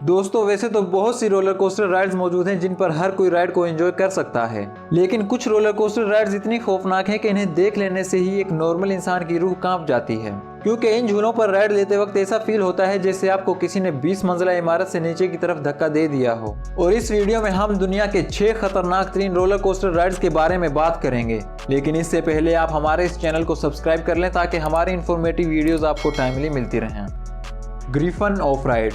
दोस्तों वैसे तो बहुत सी रोलर कोस्टर राइड्स मौजूद हैं जिन पर हर कोई राइड को एंजॉय कर सकता है, लेकिन कुछ रोलर कोस्टर राइड्स इतनी खौफनाक हैं कि इन्हें देख लेने से ही एक नॉर्मल इंसान की रूह कांप जाती है, क्योंकि इन झूलों पर राइड लेते वक्त ऐसा फील होता है जैसे आपको किसी ने 20 मंजिला इमारत से नीचे की तरफ धक्का दे दिया हो। और इस वीडियो में हम दुनिया के 6 खतरनाक तरीन रोलर कोस्टर राइड्स के बारे में बात करेंगे, लेकिन इससे पहले आप हमारे इस चैनल को सब्सक्राइब कर लें ताकि हमारी इन्फॉर्मेटिव वीडियोस आपको टाइमली मिलती रहें। Griffin of ride.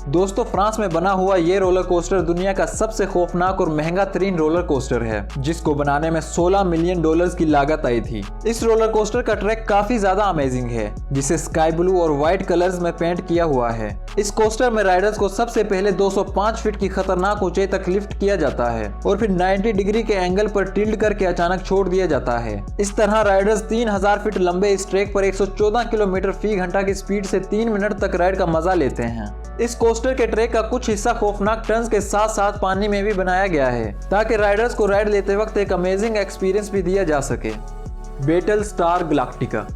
दोस्तों फ्रांस में बना हुआ ये रोलर कोस्टर दुनिया का सबसे खौफनाक और महंगा तरीन रोलर कोस्टर है, जिसको बनाने में $16 मिलियन की लागत आई थी। इस रोलर कोस्टर का ट्रैक काफी ज्यादा अमेजिंग है, जिसे स्काई ब्लू और व्हाइट कलर्स में पेंट किया हुआ है। इस कोस्टर में राइडर्स को सबसे पहले 205 फीट की खतरनाक ऊंचाई तक लिफ्ट किया जाता है और फिर 90 डिग्री के एंगल पर टिल्ट करके अचानक छोड़ दिया जाता है। इस तरह राइडर्स 3000 फीट लंबे इस ट्रैक पर 114 किलोमीटर फी घंटा की स्पीड से 3 मिनट तक राइड का मजा लेते हैं। इस कोस्टर के ट्रैक का कुछ हिस्सा खौफनाक टर्न्स के साथ साथ पानी में भी बनाया गया है, ताकि राइडर्स को राइड लेते वक्त एक अमेजिंग एक्सपीरियंस भी दिया जा सके। Battlestar Galactica.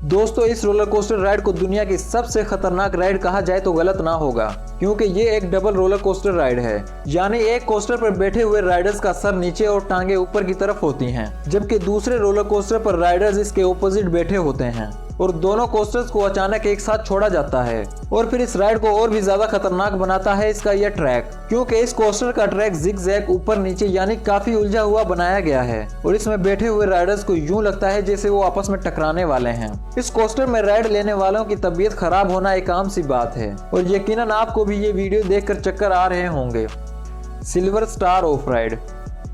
दोस्तों इस रोलर कोस्टर राइड को दुनिया की सबसे खतरनाक राइड कहा जाए तो गलत ना होगा, क्योंकि ये एक डबल रोलर कोस्टर राइड है, यानी एक कोस्टर पर बैठे हुए राइडर्स का सर नीचे और टांगे ऊपर की तरफ होती हैं, जबकि दूसरे रोलर कोस्टर पर राइडर्स इसके ऑपोजिट बैठे होते हैं और दोनों कोस्टर्स को अचानक एक साथ छोड़ा जाता है। और फिर इस राइड को और भी ज्यादा खतरनाक बनाता है इसका यह ट्रैक, क्योंकि इस कोस्टर का ट्रैक जिग-जैग ऊपर नीचे यानी काफी उलझा हुआ बनाया गया है और इसमें बैठे हुए राइडर्स को यूं लगता है जैसे वो आपस में टकराने वाले हैं। इस कोस्टर में राइड लेने वालों की तबीयत खराब होना एक आम सी बात है और यकीनन आपको भी ये वीडियो देखकर चक्कर आ रहे होंगे। Silver star of ride.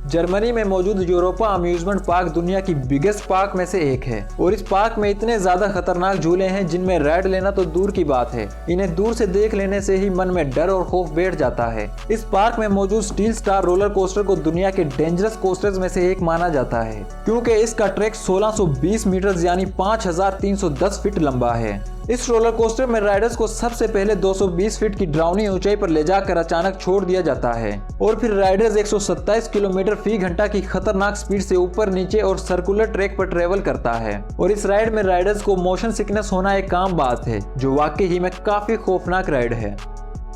Germany में मौजूद यूरोपा अम्यूजमेंट पार्क दुनिया की बिगेस्ट पार्क में से एक है और इस पार्क में इतने ज्यादा खतरनाक झूले हैं जिनमें राइड लेना तो दूर की बात है, इन्हें दूर से देख लेने से ही मन में डर और खौफ बैठ जाता है। इस पार्क में मौजूद स्टील स्टार रोलर कोस्टर को दुनिया के डेंजरस कोस्टर्स में से एक माना जाता है, क्योंकि इसका ट्रैक 1620 मीटर यानी 5310 फीट लंबा है। इस रोलर कोस्टर में राइडर्स को सबसे पहले 220 फीट की डरावनी ऊंचाई पर ले जाकर अचानक छोड़ दिया जाता है और फिर राइडर्स 127 किलोमीटर फी घंटा की खतरनाक स्पीड से ऊपर नीचे और सर्कुलर ट्रैक पर ट्रेवल करता है। और इस राइड में राइडर्स को मोशन सिकनेस होना एक आम बात है, जो वाकई ही में काफी खौफनाक राइड है।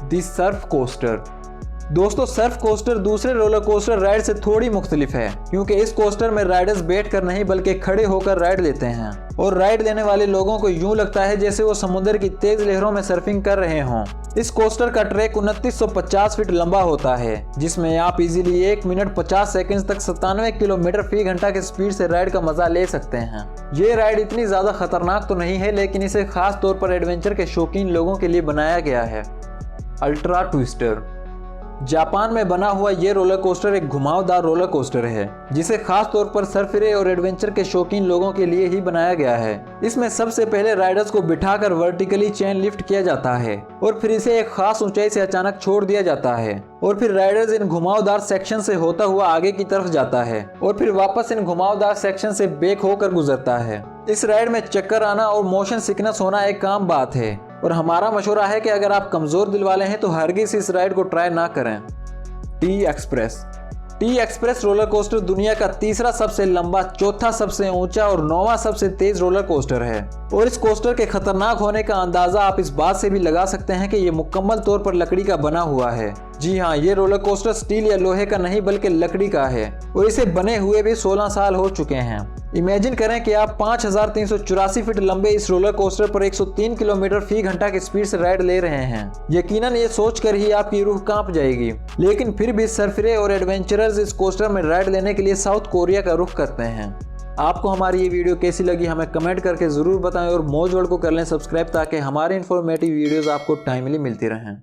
दी सर्फ कोस्टर। दोस्तों सर्फ कोस्टर दूसरे रोलर कोस्टर राइड से थोड़ी मुख्तलिफ है, क्योंकि इस कोस्टर में राइडर्स बैठकर नहीं बल्कि खड़े होकर राइड लेते हैं और राइड लेने वाले लोगों को यूं लगता है जैसे वो समुद्र की तेज लहरों में सर्फिंग कर रहे हों। इस कोस्टर का ट्रैक 2950 फीट लंबा होता है, जिसमें आप इजीली 1 मिनट 50 सेकंड तक 97 किलोमीटर फी घंटा की स्पीड से राइड का मजा ले सकते हैं। ये राइड इतनी ज्यादा खतरनाक तो नहीं है, लेकिन इसे खास तौर पर एडवेंचर के शौकीन लोगों के लिए बनाया गया है। Ultra twister. जापान में बना हुआ ये रोलर कोस्टर एक घुमावदार रोलर कोस्टर है, जिसे खास तौर पर सरफिरे और एडवेंचर के शौकीन लोगों के लिए ही बनाया गया है। इसमें सबसे पहले राइडर्स को बिठाकर वर्टिकली चेन लिफ्ट किया जाता है और फिर इसे एक खास ऊंचाई से अचानक छोड़ दिया जाता है और फिर राइडर्स इन घुमावदार सेक्शन से होता हुआ आगे की तरफ जाता है और फिर वापस इन घुमावदार सेक्शन से बैक होकर गुजरता है। इस राइड में चक्कर आना और मोशन सिकनेस होना एक आम बात है और हमारा मशवरा है कि अगर आप कमजोर दिल वाले हैं तो हरगिज़ इस राइड को ट्राई ना करें। T express. T express roller coaster दुनिया का तीसरा सबसे लंबा, चौथा सबसे ऊंचा और 9वां सबसे तेज रोलर कोस्टर है और इस कोस्टर के खतरनाक होने का अंदाजा आप इस बात से भी लगा सकते हैं कि ये मुकम्मल तौर पर लकड़ी का बना हुआ है। जी हाँ, ये रोलर कोस्टर स्टील या लोहे का नहीं बल्कि लकड़ी का है और इसे बने हुए भी 16 साल हो चुके हैं। इमेजिन करें कि आप 5384 फीट लंबे इस रोलर कोस्टर पर 103 किलोमीटर फी घंटा की स्पीड से राइड ले रहे हैं। यकीनन ये सोचकर ही आपकी रूह कांप जाएगी, लेकिन फिर भी सरफिरे और एडवेंचरर्स इस कोस्टर में राइड लेने के लिए साउथ कोरिया का रुख करते हैं। आपको हमारी ये वीडियो कैसी लगी हमें कमेंट करके जरूर बताएं और मौज वर्ल्ड को कर लें सब्सक्राइब, ताकि हमारे इन्फॉर्मेटिव वीडियोस आपको टाइमली मिलती रहें।